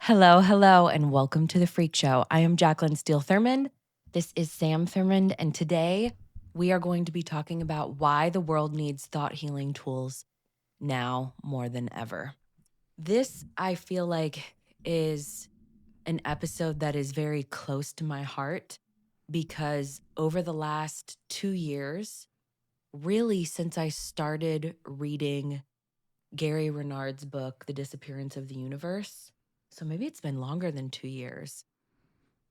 Hello, hello, and welcome to the Freq Show. I am Jacqueline Steele Thurmond. This is Sam Thurmond, and today we are going to be talking about why the world needs thought healing tools now more than ever. This, I feel like, is an episode that is very close to my heart because over the last 2 years, really since I started reading Gary Renard's book, The Disappearance of the Universe, so maybe it's been longer than 2 years,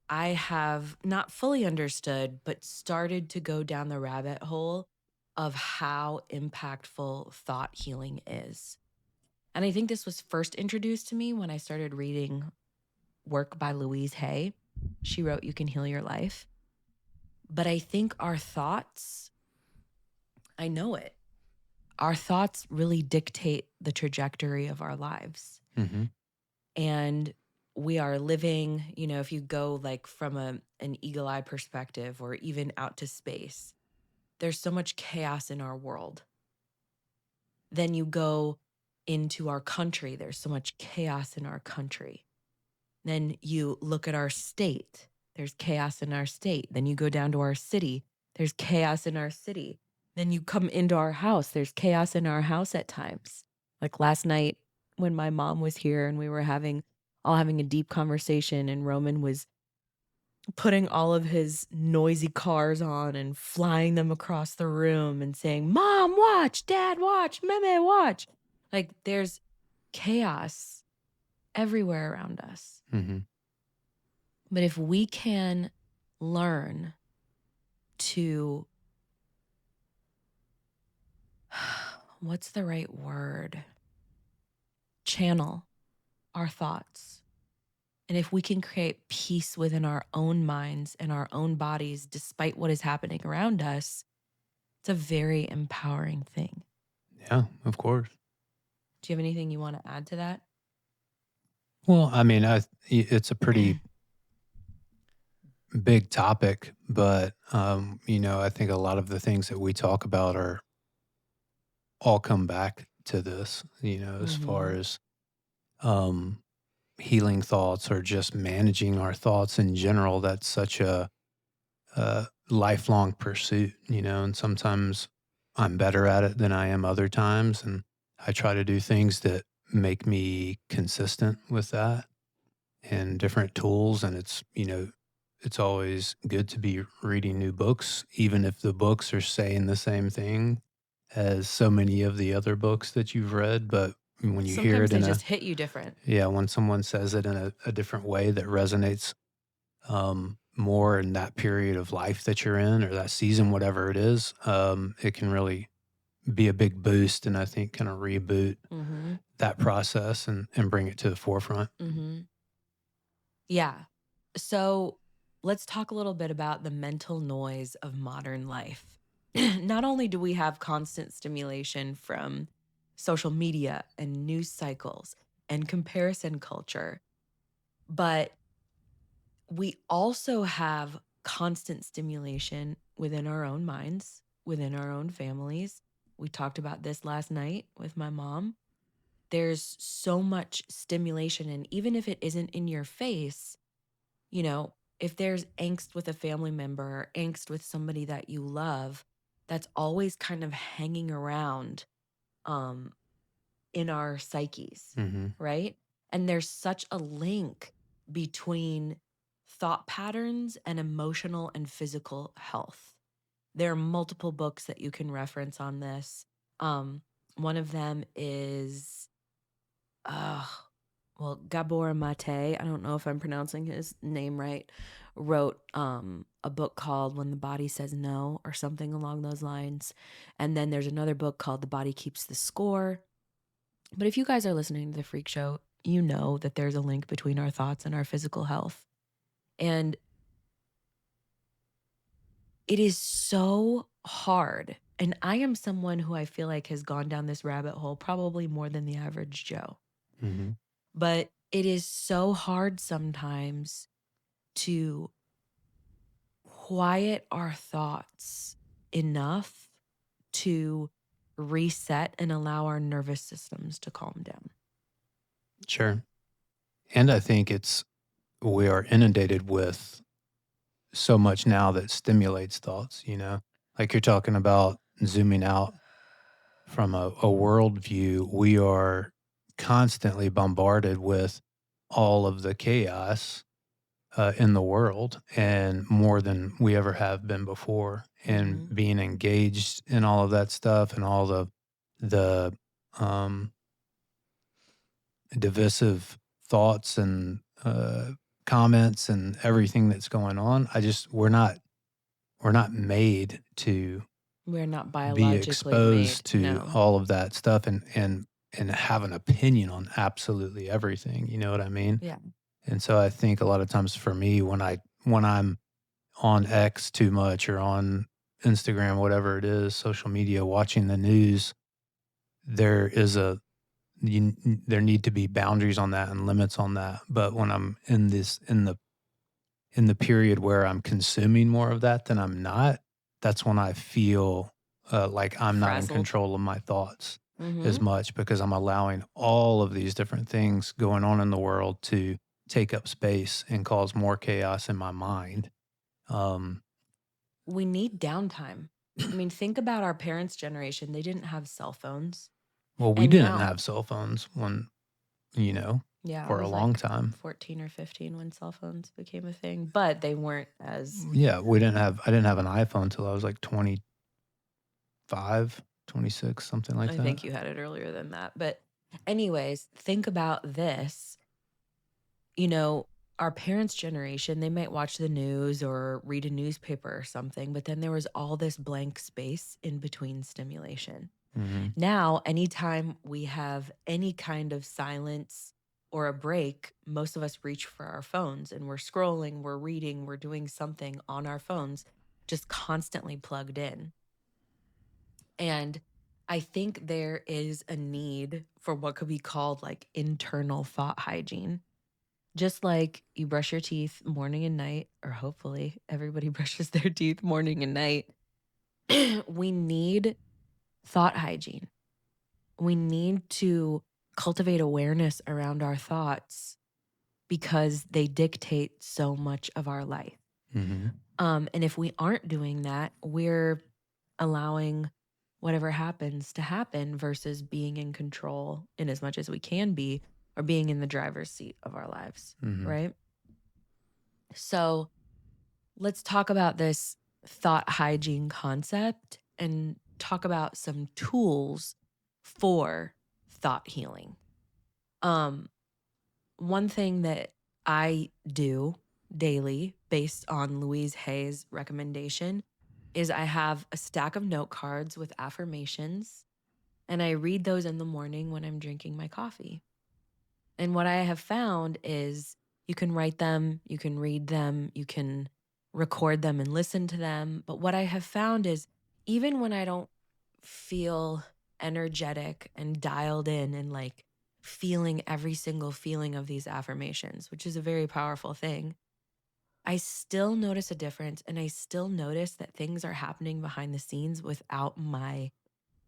I have not fully understood, but started to go down the rabbit hole of how impactful thought healing is. And I think this was first introduced to me when I started reading work by Louise Hay. She wrote You Can Heal Your Life. But I think our thoughts, I know it, our thoughts really dictate the trajectory of our lives. Mm-hmm. And we are living, if you go like from an eagle eye perspective or even out to space, there's so much chaos in our world. Then you go into our country, there's so much chaos in our country. Then you look at our state, there's chaos in our state. Then you go down to our city, there's chaos in our city. Then you come into our house, there's chaos in our house at times. Like last night when my mom was here and we were having a deep conversation, and Roman was putting all of his noisy cars on and flying them across the room and saying, "Mom, watch, Dad, watch, Meme, watch." Like there's chaos everywhere around us. Mm-hmm. But if we can learn to, what's the right word? Channel our thoughts. And if we can create peace within our own minds and our own bodies, despite what is happening around us, it's a very empowering thing. Yeah, of course. Do you have anything you want to add to that? Well, I mean, it's a pretty big topic, but I think a lot of the things that we talk about are all come back to this. As far Mm-hmm. as um, healing thoughts or just managing our thoughts in general. That's such a lifelong pursuit. And sometimes I'm better at it than I am other times, and I try to do things that make me consistent with that and different tools. And it's always good to be reading new books, even if the books are saying the same thing as so many of the other books that you've read. But when you hear Sometimes it they in just hit you different. when someone says it in a different way that resonates more in that period of life that you're in or that season, whatever it is, it can really be a big boost, and I think kind of reboot Mm-hmm. that process and bring it to the forefront. Mm-hmm. Yeah. So let's talk a little bit about the mental noise of modern life. Not only do we have constant stimulation from social media and news cycles and comparison culture, but we also have constant stimulation within our own minds, within our own families. We talked about this last night with my mom. There's so much stimulation, and even if it isn't in your face, if there's angst with a family member or angst with somebody that you love, that's always kind of hanging around um, in our psyches, Mm-hmm. right? And there's such a link between thought patterns and emotional and physical health. There are multiple books that you can reference on this. One of them is, uh, Gabor Mate, I don't know if I'm pronouncing his name right, wrote a book called When the Body Says No or something along those lines. And then there's another book called The Body Keeps the Score. But if you guys are listening to the Freq Show, you know that there's a link between our thoughts and our physical health. And it is so hard. And I am someone who I feel like has gone down this rabbit hole probably more than the average Joe. Mm-hmm. But it is so hard sometimes to quiet our thoughts enough to reset and allow our nervous systems to calm down. Sure. And I think we are inundated with so much now that stimulates thoughts, you know? Like you're talking about zooming out from a world view, we are constantly bombarded with all of the chaos in the world and more than we ever have been before. And Mhm. being engaged in all of that stuff and all the um, divisive thoughts and comments and everything that's going on, we're not made to We're not be biologically made. exposed to No. all of that stuff and have an opinion on absolutely everything, you know what I mean? Yeah. And so I think a lot of times for me when I'm on X too much or on Instagram, whatever it is, social media, watching the news, there is there need to be boundaries on that and limits on that. But when I'm in the period where I'm consuming more of that than I'm not, that's when I feel like I'm not in Frazzled. control of my thoughts as Mhm. much because I'm allowing all of these different things going on in the world to take up space and cause more chaos in my mind. Um, We need downtime. I mean, think about our parents' generation. They didn't have cell phones. well, we And didn't now, have cell phones when, you know, yeah, I for a was long like time. 14 or 15 when cell phones became a thing, but they weren't as, Yeah, I didn't have an iPhone until I was like 25, 26, something like I that. think you had it earlier than that. But, anyways, think about this. You know, our parents' generation, they might watch the news or read a newspaper or something, but then there was all this blank space in between stimulation. Mhm. Now, anytime we have any kind of silence or a break, most of us reach for our phones and we're scrolling, we're reading, we're doing something on our phones, just constantly plugged in. And I think there is a need for what could be called like internal thought hygiene. Just like you brush your teeth morning and night, or hopefully everybody brushes their teeth morning and night, we need thought hygiene. We need to cultivate awareness around our thoughts because they dictate so much of our life. Mhm. And if we aren't doing that, we're allowing whatever happens to happen versus being in control in as much as we can be or being in the driver's seat of our lives, Mhm. right? So let's talk about this thought hygiene concept and talk about some tools for thought healing. Um, One thing that I do daily based on Louise Hay's recommendation is I have a stack of note cards with affirmations and I read those in the morning when I'm drinking my coffee. And what I have found is you can write them, you can read them, you can record them and listen to them. But what I have found is even when I don't feel energetic and dialed in and like feeling every single feeling of these affirmations, which is a very powerful thing, I still notice a difference and I still notice that things are happening behind the scenes without my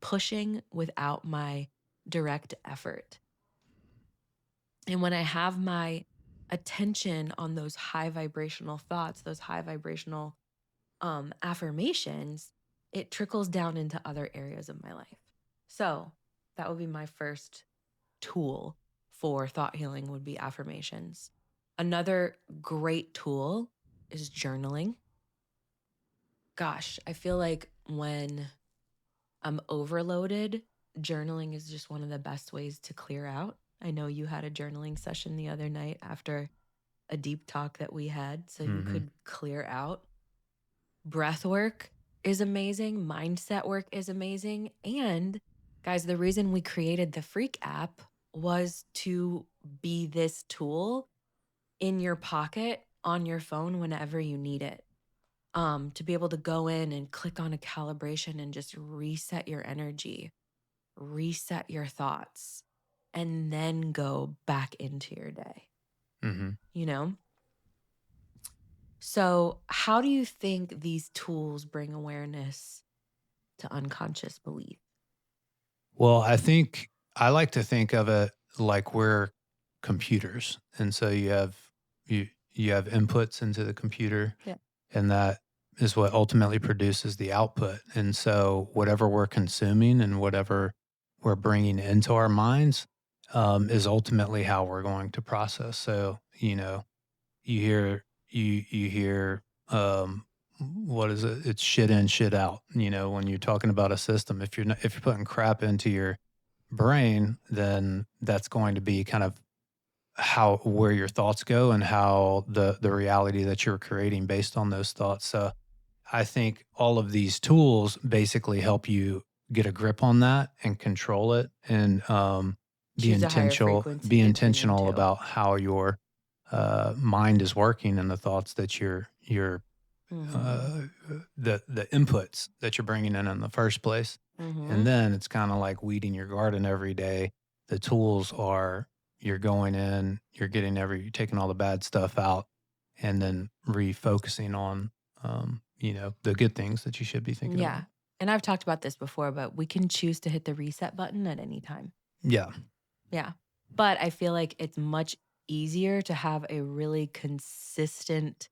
pushing, without my direct effort. And when I have my attention on those high vibrational thoughts, those high vibrational affirmations, it trickles down into other areas of my life. So that would be my first tool for thought healing would be affirmations. Another great tool is journaling. Gosh, I feel like when I'm overloaded, journaling is just one of the best ways to clear out. I know you had a journaling session the other night after a deep talk that we had, so you Mhm. could clear out. Breath work is amazing, mindset work is amazing. And guys, the reason we created the Freq app was to be this tool in your pocket on your phone whenever you need it. To be able to go in and click on a calibration and just reset your energy, reset your thoughts, and then go back into your day, Mhm. you know? So, how do you think these tools bring awareness to unconscious belief? Well, I think I like to think of it like we're computers. And so you have inputs into the computer, Yeah. and that is what ultimately produces the output. And so whatever we're consuming and whatever we're bringing into our minds, is ultimately how we're going to process. So, you hear, what is it? It's shit in, shit out. When you're talking about a system, if you're putting crap into your brain, then that's going to be kind of how where your thoughts go and how the reality that you're creating based on those thoughts. So I think all of these tools basically help you get a grip on that and control it, and Choose a higher be frequency to tune intentional into. about how your mind is working and the thoughts that you're Mm-hmm. uh, the inputs that you're bringing in the first place. Mm-hmm. And then it's kind of like weeding your garden every day. The tools are you're going in, you're taking all the bad stuff out, and then refocusing on the good things that you should be thinking Yeah. about. And I've talked about this before, but we can choose to hit the reset button at any time. Yeah. Yeah. But I feel like it's much easier to have a really consistent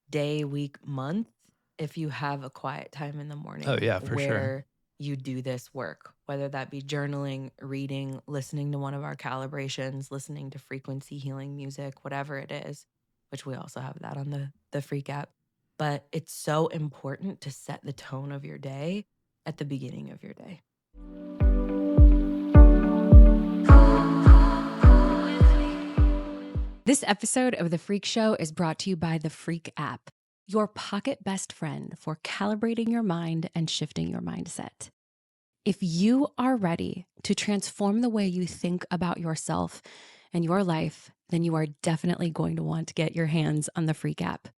day, week, month if you have a quiet time in the Oh morning yeah, for sure. where you do this work, whether that be journaling, reading, listening to one of our calibrations, listening to frequency healing music, whatever it is, which we also have that on the Freq app. But it's so important to set the tone of your day at the beginning of your day. This episode of The Freq Show is brought to you by the Freq app, your pocket best friend for calibrating your mind and shifting your mindset. If you are ready to transform the way you think about yourself and your life, then you are definitely going to want to get your hands on the Freq app.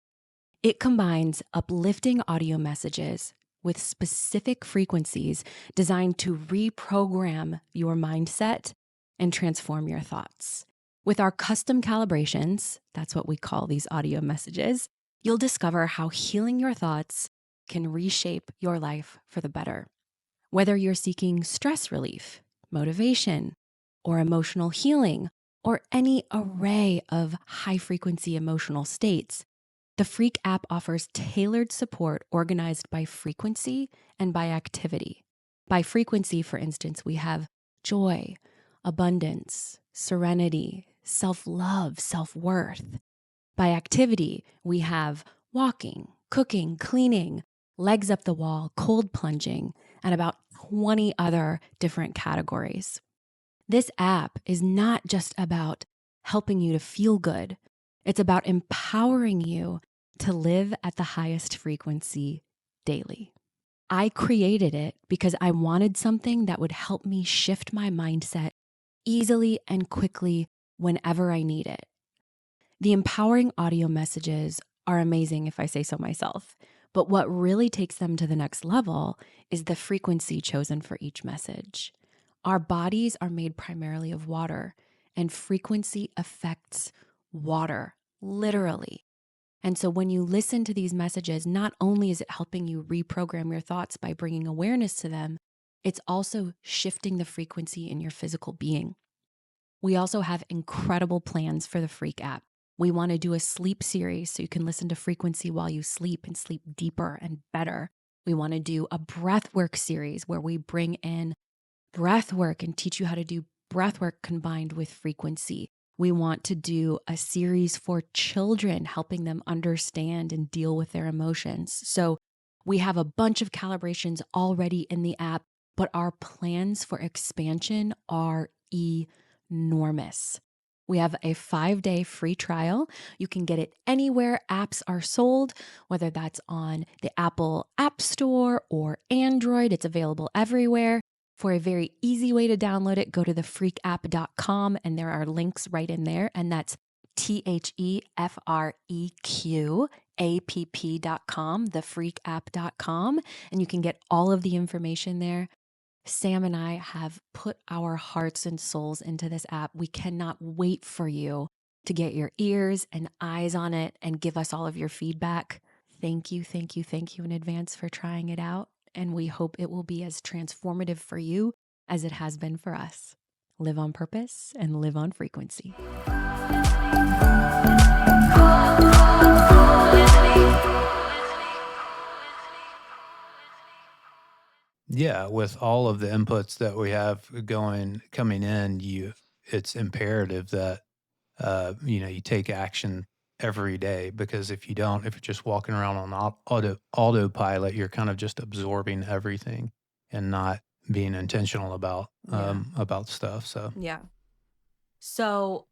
It combines uplifting audio messages with specific frequencies designed to reprogram your mindset and transform your thoughts. With our custom calibrations, that's what we call these audio messages, you'll discover how healing your thoughts can reshape your life for the better. Whether you're seeking stress relief, motivation, or emotional healing, or any array of high frequency emotional states, the Freq app offers tailored support organized by frequency and by activity. By frequency, for instance, we have joy, abundance, serenity, self-love, self-worth. By activity, we have walking, cooking, cleaning, legs up the wall, cold plunging, and about 20 other different categories. This app is not just about helping you to feel good. It's about empowering you to live at the highest frequency daily. I created it because I wanted something that would help me shift my mindset easily and quickly whenever I need it. The empowering audio messages are amazing, if I say so myself. But what really takes them to the next level is the frequency chosen for each message. Our bodies are made primarily of water, and frequency affects water, literally. And so when you listen to these messages, not only is it helping you reprogram your thoughts by bringing awareness to them, it's also shifting the frequency in your physical being. We also have incredible plans for the Freq app. We want to do a sleep series so you can listen to frequency while you sleep and sleep deeper and better. We want to do a breathwork series where we bring in breathwork and teach you how to do breathwork combined with frequency. We want to do a series for children, helping them understand and deal with their emotions. So we have a bunch of calibrations already in the app, but our plans for expansion are enormous. We have a 5-day free trial. You can get it anywhere apps are sold, whether that's on the Apple App Store or Android. It's available everywhere. For a very easy way to download it, go to thefreqapp.com and there are links right in there. And that's THEFREQAPP.com, thefreqapp.com. And you can get all of the information there. Sam and I have put our hearts and souls into this app. We cannot wait for you to get your ears and eyes on it and give us all of your feedback. Thank you, thank you, thank you in advance for trying it out. And we hope it will be as transformative for you as it has been for us. live on purpose, and live on frequency. Yeah, with all of the inputs that we have coming in, it's imperative that you take action every day, because if you don't, if you're just walking around on autopilot, you're kind of just absorbing everything and not being intentional about stuff. So Yeah. So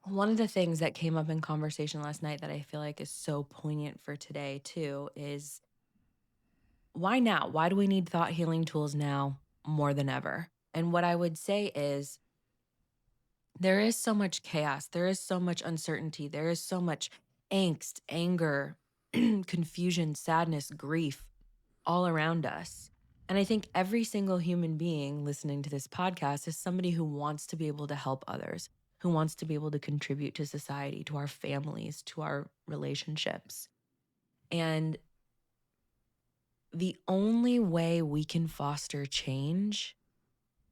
one of the things that came up in conversation last night that I feel like is so poignant for today too is, why now? Why do we need thought healing tools now more than ever? And what I would say is, there is so much chaos, there is so much uncertainty, there is so much angst, anger, confusion, sadness, grief all around us. And I think every single human being listening to this podcast is somebody who wants to be able to help others, who wants to be able to contribute to society, to our families, to our relationships. And the only way we can foster change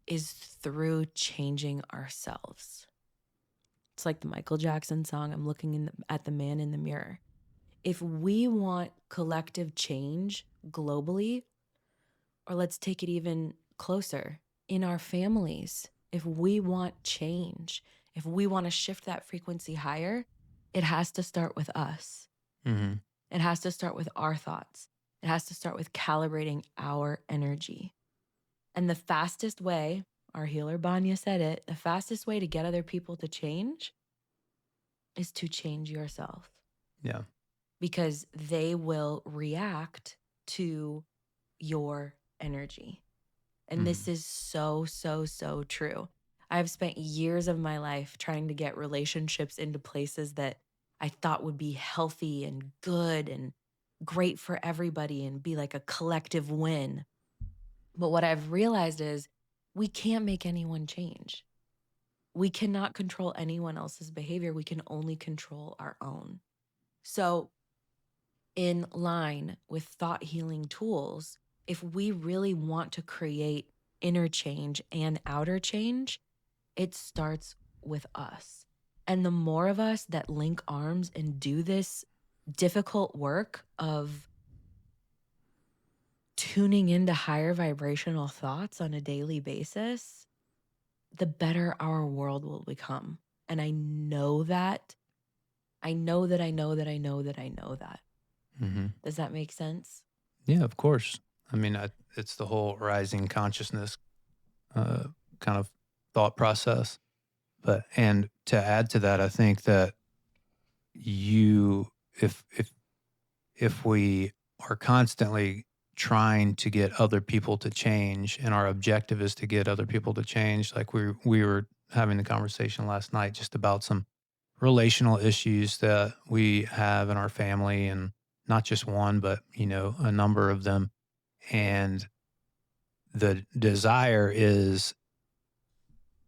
is through changing ourselves. It's like the Michael Jackson song, I'm looking at the man in the mirror. If we want collective change globally, or let's take it even closer, in our families, if we want change, if we want to shift that frequency higher, it has to start with us. mhm. It has to start with our thoughts. It has to start with calibrating our energy. And the fastest way, our healer Banya said it, the fastest way to get other people to change is to change yourself, Yeah. because they will react to your energy. And this Mhm. is so, so, so true. I've spent years of my life trying to get relationships into places that I thought would be healthy and good and great for everybody and be like a collective win. But what I've realized is, we can't make anyone change. We cannot control anyone else's behavior. We can only control our own. So, in line with thought healing tools, if we really want to create inner change and outer change, it starts with us. And the more of us that link arms and do this difficult work of tuning into higher vibrational thoughts on a daily basis, the better our world will become. And I know that. I know that I know that I know that I know that. Mhm. Does that make sense? Yeah, of course. I mean, it's the whole rising consciousness uh, kind of thought process. And to add to that, I think that you, if we are constantly trying to get other people to change, and our objective is to get other people to change, like we were having the conversation last night just about some relational issues that we have in our family, and not just one, but a number of them. And the desire is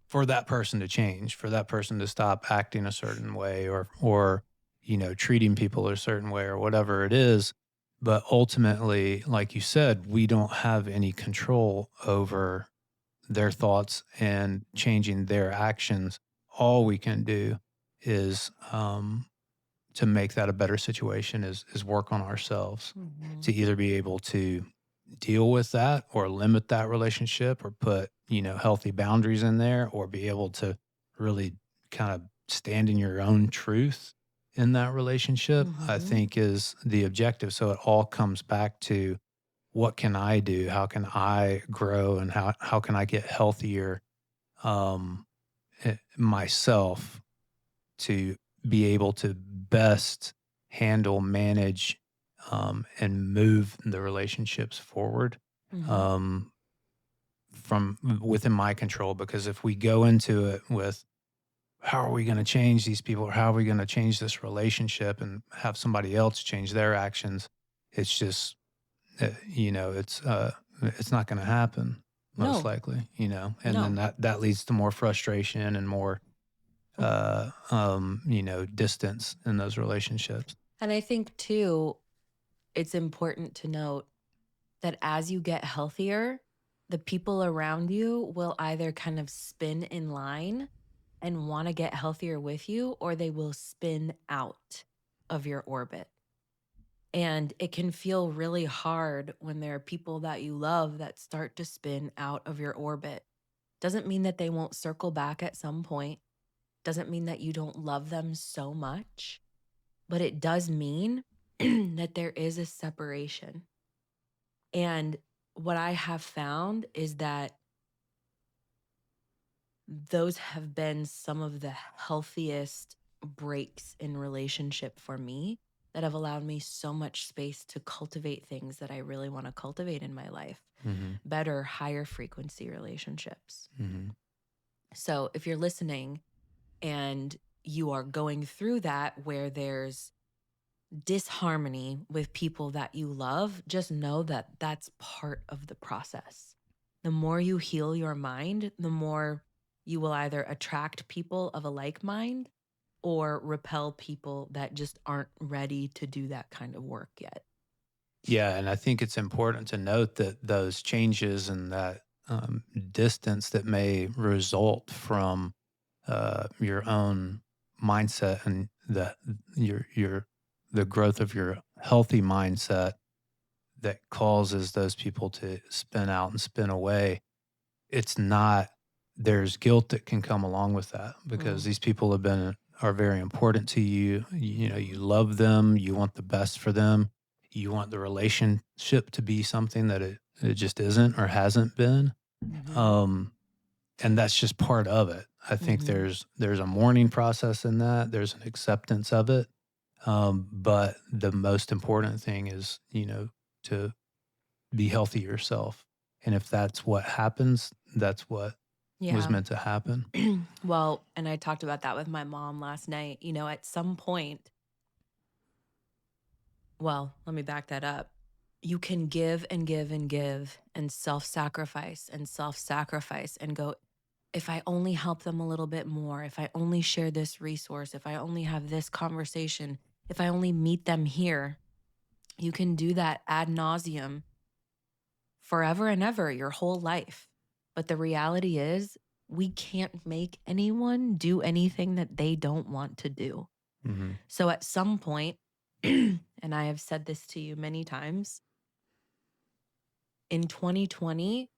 for that person to change, for that person to stop acting a certain way, or treating people a certain way, or whatever it is. But ultimately, like you said, we don't have any control over their thoughts and changing their actions. All we can do is to make that a better situation, is work on ourselves Mm-hmm. to either be able to deal with that or limit that relationship, or put, healthy boundaries in there, or be able to really kind of stand in your own truth in that relationship, I Mm-hmm. think is the objective. So it all comes back to, what can I do? How can I grow? And how can I get healthier um, myself, to be able to best handle, manage, and move the relationships forward, Mm-hmm. um, from within my control. Because if we go into it with, how are we going to change these people, or how are we going to change this relationship, and have somebody else change their actions, it's just, it's not going to happen, most No, likely, and then no. that leads to more frustration and more distance in those relationships. And I think too, it's important to note that as you get healthier, the people around you will either kind of spin in line and want to get healthier with you, or they will spin out of your orbit. And it can feel really hard when there are people that you love that start to spin out of your orbit. Doesn't mean that they won't circle back at some point. Doesn't mean that you don't love them so much, but it does mean that there is a separation. And what I have found is that those have been some of the healthiest breaks in relationship for me that have allowed me so much space to cultivate things that I really want to cultivate in my life. Mhm. Better, higher frequency relationships. Mhm. So if you're listening and you are going through that where there's disharmony with people that you love, just know that that's part of the process. The more you heal your mind, the more you will either attract people of a like mind or repel people that just aren't ready to do that kind of work yet. Yeah, and I think it's important to note that those changes and that distance that may result from your own mindset and your the growth of your healthy mindset that causes those people to spin out and spin away. It's not there's guilt that can come along with that because Mm. these people are very important to you. You know, you love them, you want the best for them. You want the relationship to be something that it just isn't or hasn't been. Mm-hmm. Um, and that's just part of it. I think Mm-hmm. there's a mourning process in that. There's an acceptance of it. But the most important thing is, to be healthy yourself. And if that's what happens, that's what was Yeah. meant to happen. Well, and I talked about that with my mom last night. At some point, well, let me back that up. You can give and give and give and self-sacrifice and go, if I only help them a little bit more, if I only share this resource, if I only have this conversation, if I only meet them here, you can do that ad nauseum forever and ever, your whole life. But the reality is, we can't make anyone do anything that they don't want to do. Mhm. So at some point, and I have said this to you many times, in 2020,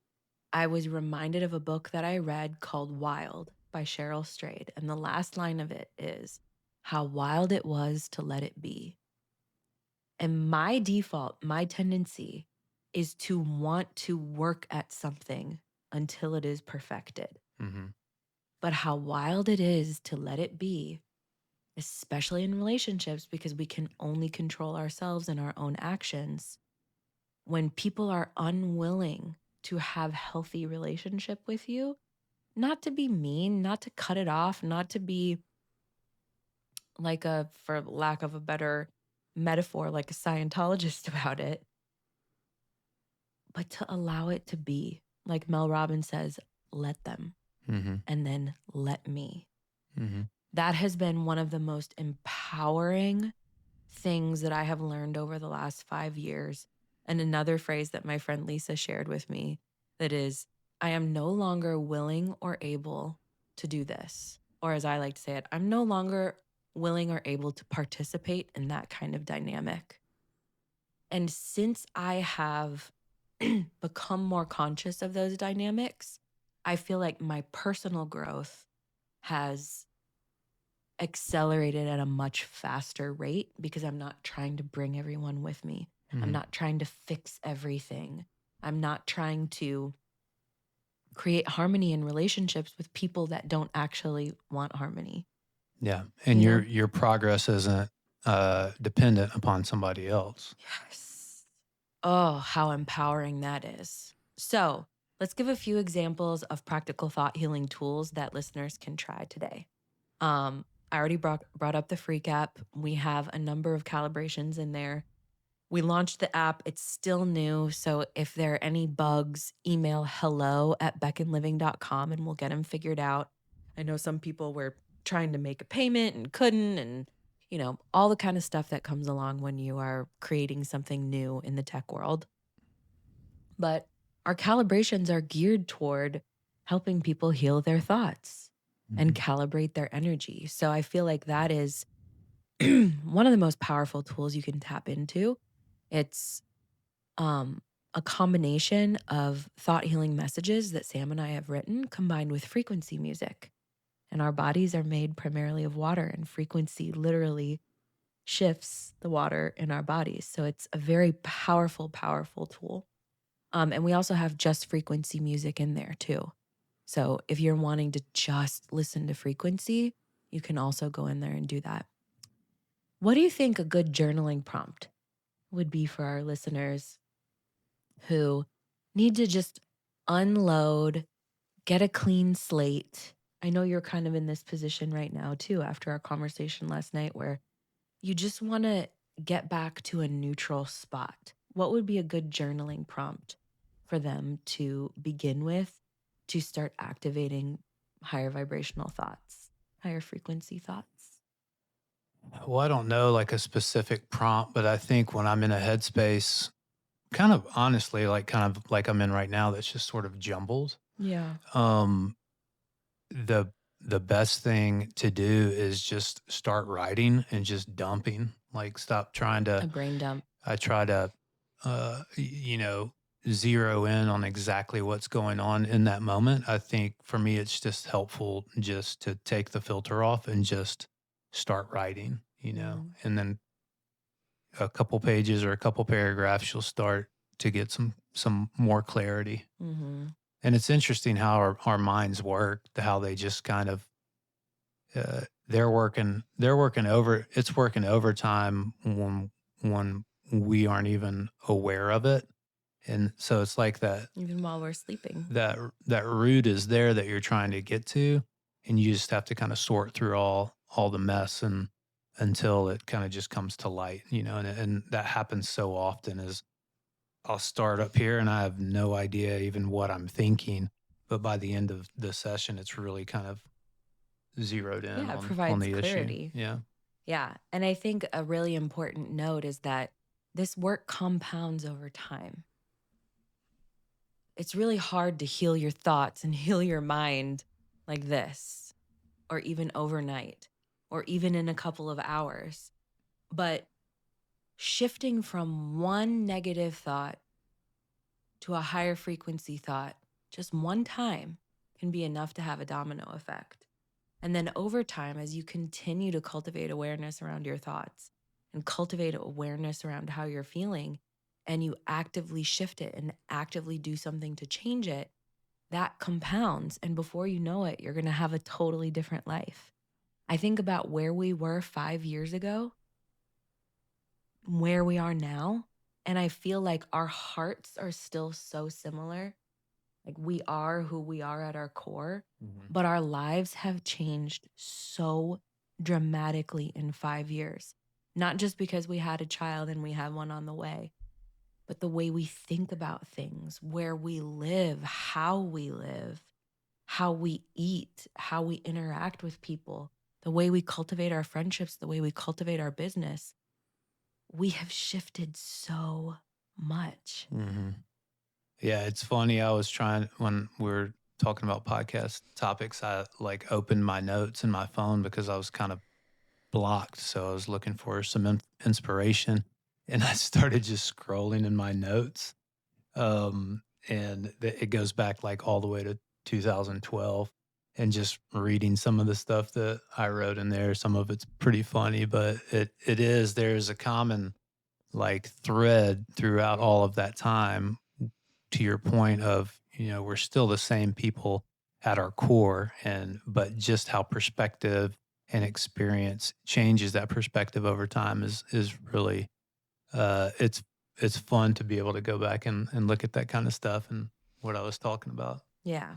I was reminded of a book that I read called Wild by Cheryl Strayed. And the last line of it is, how wild it was to let it be. And my default, my tendency is to want to work at something until it is perfected. Mhm. But how wild it is to let it be, especially in relationships, because we can only control ourselves and our own actions. When people are unwilling to have healthy relationship with you, not to be mean, not to cut it off, not to be like for lack of a better metaphor, like a Scientologist about it, but to allow it to be. Like Mel Robbins says, let them, Mhm. and then let me. Mhm. That has been one of the most empowering things that I have learned over the last 5 years. And another phrase that my friend Lisa shared with me that is, I am no longer willing or able to do this. Or as I like to say it, I'm no longer willing or able to participate in that kind of dynamic. And since I have become more conscious of those dynamics, I feel like my personal growth has accelerated at a much faster rate because I'm not trying to bring everyone with me. I'm Mhm. not trying to fix everything. I'm not trying to create harmony in relationships with people that don't actually want harmony. Yeah, and You your know? your progress isn't, dependent upon somebody else. Yes. Oh, how empowering that is. So, let's give a few examples of practical thought healing tools that listeners can try today. I already brought up the Freq app. We have a number of calibrations in there. We launched the app. It's still new. So if there are any bugs, email hello@beckonliving.com and we'll get them figured out. I know some people were trying to make a payment and couldn't, and all the kind of stuff that comes along when you are creating something new in the tech world. But our calibrations are geared toward helping people heal their thoughts and Mhm. calibrate their energy. So I feel like that is one of the most powerful tools you can tap into. It's um, a combination of thought healing messages that Sam and I have written combined with frequency music. And our bodies are made primarily of water, and frequency literally shifts the water in our bodies. So it's a very powerful, powerful tool. And we also have just frequency music in there too. So if you're wanting to just listen to frequency, you can also go in there and do that. What do you think a good journaling prompt would be for our listeners who need to just unload, get a clean slate? I know you're kind of in this position right now too, after our conversation last night, where you just want to get back to a neutral spot. What would be a good journaling prompt for them to begin with to start activating higher vibrational thoughts, higher frequency thoughts? Well, I don't know like a specific prompt, but I think when I'm in a headspace, kind of honestly, like kind of like I'm in right now, that's just sort of jumbled. Yeah. Um, the the best thing to do is just start writing and just dumping. Like stop trying A to. brain dump. I try to, you know, zero in on exactly what's going on in that moment. I think for me, it's just helpful just to take the filter off and just start writing, Mm, and then a couple pages or a couple paragraphs, you'll start to get some more clarity. mm-hmm. And it's interesting how our minds work, how they just kind of they're working over it's working overtime when we aren't even aware of it. And so it's like Even while we're sleeping. that root is there that you're trying to get to, and you just have to kind of sort through all the mess and until it kind of just comes to light, and that happens so often is I'll start up here and I have no idea even what I'm thinking, but by the end of the session it's really kind of zeroed in Yeah, it on provides the issue. clarity. Yeah. Yeah. And I think a really important note is that this work compounds over time. It's really hard to heal your thoughts and heal your mind like this, or even overnight, or even in a couple of hours. But shifting from one negative thought to a higher frequency thought just one time can be enough to have a domino effect. And then over time, as you continue to cultivate awareness around your thoughts and cultivate awareness around how you're feeling, and you actively shift it and actively do something to change it, that compounds. And before you know it, you're going to have a totally different life. I think about where we were 5 years ago, where we are now. And I feel like our hearts are still so similar. Like we are who we are at our core, Mhm. but our lives have changed so dramatically in 5 years. Not just because we had a child and we had one on the way, but the way we think about things, where we live, how we eat, how we interact with people, the way we cultivate our friendships, the way we cultivate our business. We have shifted so much. Mhm. Yeah, it's funny. I was trying when we were talking about podcast topics, I like opened my notes in my phone because I was kind of blocked. So I was looking for some inspiration and I started just scrolling in my notes. And it goes back like all the way to 2012 and just reading some of the stuff that I wrote in there. Some of it's pretty funny, but there's a common like thread throughout all of that time to your point of, we're still the same people at our core but just how perspective and experience changes that perspective over time is really it's fun to be able to go back and look at that kind of stuff and what I was talking about. Yeah.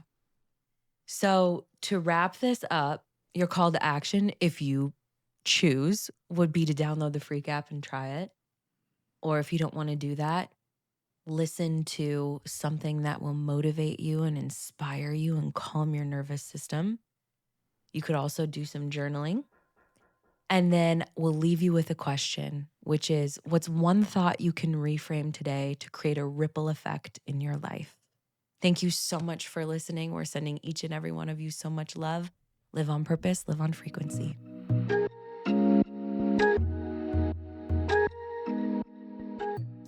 So, to wrap this up, your call to action, if you choose, would be to download the Freq app and try it. Or if you don't want to do that, listen to something that will motivate you and inspire you and calm your nervous system. You could also do some journaling. And then we'll leave you with a question, which is, what's one thought you can reframe today to create a ripple effect in your life? Thank you so much for listening. We're sending each and every one of you so much love. Live on purpose, live on frequency.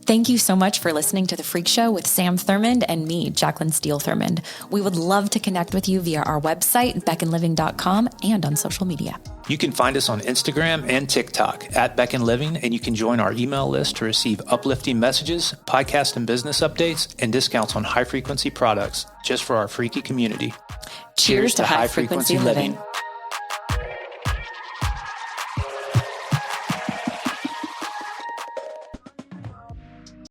Thank you so much for listening to The Freq Show with Sam Thurmond and me, Jacqueline Steele Thurmond. We would love to connect with you via our website, beckonliving.com, and on social media. You can find us on Instagram and TikTok at Beck and Living, and you can join our email list to receive uplifting messages, podcast and business updates, and discounts on high-frequency products just for our freaky community. Cheers to high-frequency living.